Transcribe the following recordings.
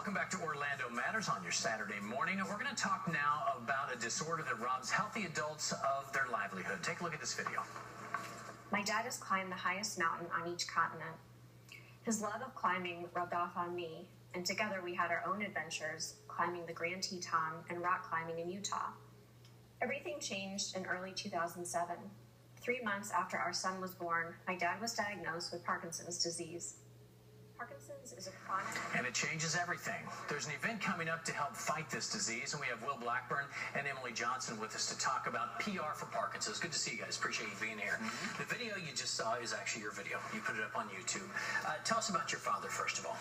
Welcome back to Orlando Matters on your Saturday morning. And we're going to talk now about a disorder that robs healthy adults of their livelihood. Take a look at this video. My dad has climbed the highest mountain on each continent. His love of climbing rubbed off on me, and together we had our own adventures climbing the Grand Teton and rock climbing in Utah. Everything changed in early 2007. 3 months after our son was born, my dad was diagnosed with Parkinson's disease. Parkinson's is a chronic... And it changes everything. There's an event coming up to help fight this disease, and we have Will Blackburn and Emily Johnson with us to talk about PR for Parkinson's. Good to see you guys. Appreciate you being here. The video you just saw is actually your video. You put it up on YouTube. Tell us about your father, first of all.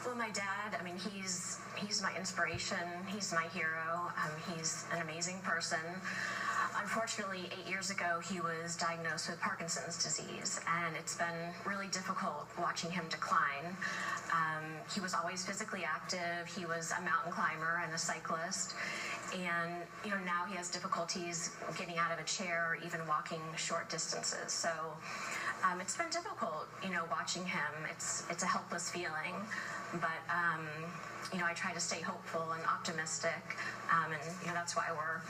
Well, my dad, I mean, he's my inspiration. He's my hero. He's an amazing person. Unfortunately, 8 years ago, he was diagnosed with Parkinson's disease, and it's been really difficult watching him decline. He was always physically active. He was a mountain climber and a cyclist, and now he has difficulties getting out of a chair or even walking short distances. So it's been difficult, watching him. It's a helpless feeling, but I try to stay hopeful and optimistic, and that's why we're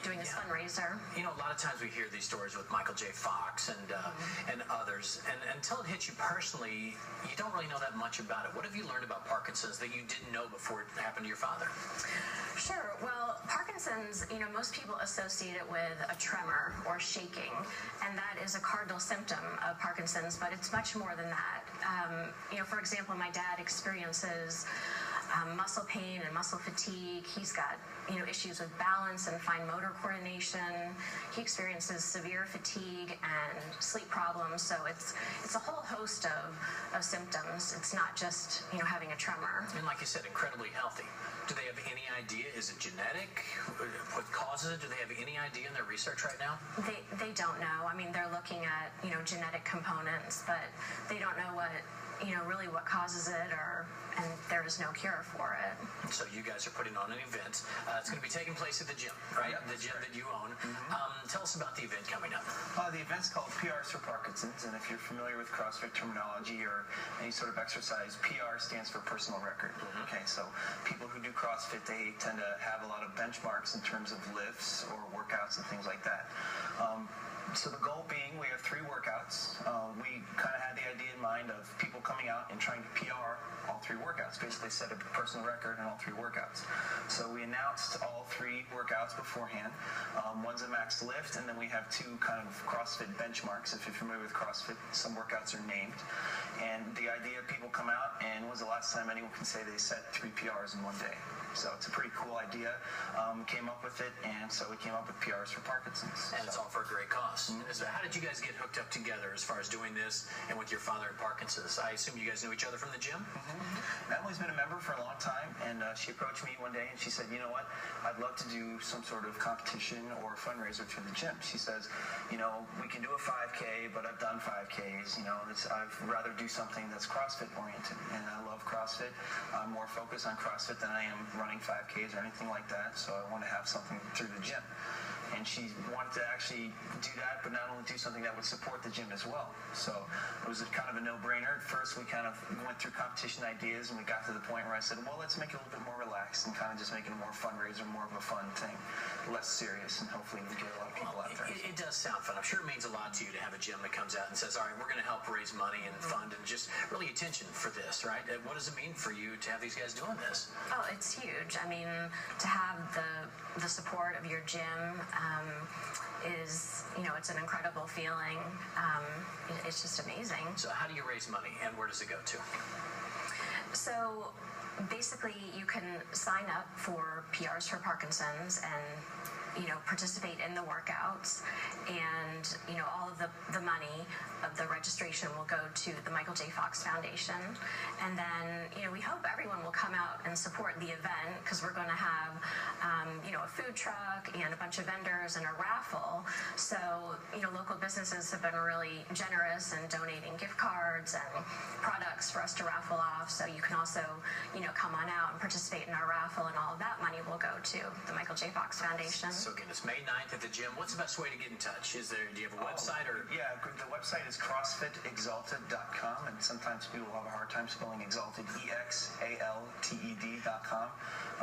doing this fundraiser. A lot of times we hear these stories with Michael J. Fox and others, and until it hits you personally, you don't really know that much about it. What have you learned about Parkinson's that you didn't know before it happened to your father? Sure. Well, Parkinson's, most people associate it with a tremor or shaking, and that is a cardinal symptom of Parkinson's, but it's much more than that. For example, my dad experiences muscle pain and muscle fatigue. He's got, issues with balance and fine motor coordination. He experiences severe fatigue and sleep problems. So it's a whole host of symptoms. It's not just, having a tremor. And like you said, incredibly healthy. Do they have any idea? Is it genetic? What causes it? Do they have any idea in their research right now? They don't know. I mean, they're looking at, genetic components, but they don't know what, really what causes it, and there is no cure for it. So you guys are putting on an event. It's going to be taking place at the gym, right? Yep. The gym that you own. Tell us about the event coming up. The event's called PRs for Parkinson's, and if you're familiar with CrossFit terminology or any sort of exercise, PR stands for personal record. Okay, so people who do CrossFit, they tend to have a lot of benchmarks in terms of lifts or workouts and things like that. So the goal being, we have 3 workouts. We kind of had the idea in mind of people coming out and trying to PR all 3 workouts, basically set a personal record in all 3 workouts. So we announced all 3 workouts beforehand. One's a max lift, and then we have 2 kind of CrossFit benchmarks. If you're familiar with CrossFit, some workouts are named. And the idea, people come out, and when's the last time anyone can say they set 3 PRs in one day? So it's a pretty cool idea. Came up with it, and so we came up with PRs for Parkinson's. And it's all for a great cause. So how did you guys get hooked up together as far as doing this and with your father and Parkinson's? I assume you guys knew each other from the gym? Emily's been a member for a long time, and she approached me one day and she said, you know what, I'd love to do some sort of competition or fundraiser for the gym. She says, we can do a 5K, but I've done 5Ks, I'd rather do something that's CrossFit oriented, and I love CrossFit. I'm more focused on CrossFit than I am running 5Ks or anything like that, so I want to have something through the gym. And she wanted to actually do that, but not only do something that would support the gym as well. So it was kind of a no-brainer. At first, we kind of went through competition ideas, and we got to the point where I said, well, let's make it a little bit more relaxed and kind of just make it a more fundraiser, more of a fun thing, less serious, and hopefully we get a lot of people out there. It does sound fun. I'm sure it means a lot to you to have a gym that comes out and says, all right, we're going to help raise money and fund and just really attention for this, right? What does it mean for you to have these guys doing this? Oh, it's huge. I mean, to have the support of your gym is, it's an incredible feeling. It's just amazing. So how do you raise money, and where does it go to? So basically, you can sign up for PRs for Parkinson's and participate in the workouts, and all of the money of the registration will go to the Michael J. Fox Foundation, and then we hope everyone will come out and support the event, because we're going to have a food truck and a bunch of vendors and a raffle. So, local businesses have been really generous in donating gift cards and products for us to raffle off. So you can also, come on out and participate in our raffle, and all of that money will go to the Michael J. Fox Foundation. So again, it's May 9th at the gym. What's the best way to get in touch? Do you have a website or? Yeah, the website is CrossFitExalted.com, and sometimes people have a hard time spelling exalted, EXALTED.com.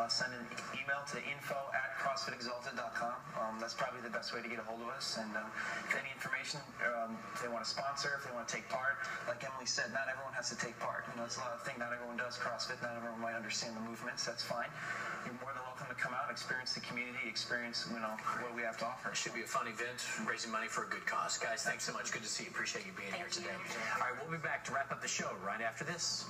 Send an email to info@CrossFitExalted.com. That's probably the best way to get a hold of us. And if any information, if they want to sponsor, if they want to take part, like Emily said, not everyone has to take part. It's a lot of things. Not everyone does CrossFit. Not everyone might understand the movements. That's fine. You're more than welcome to come out, experience the community, experience what we have to offer. It should be a fun event, raising money for a good cause. Guys, thanks so much. Good to see you. Appreciate you being here today. All right, we'll be back to wrap up the show right after this.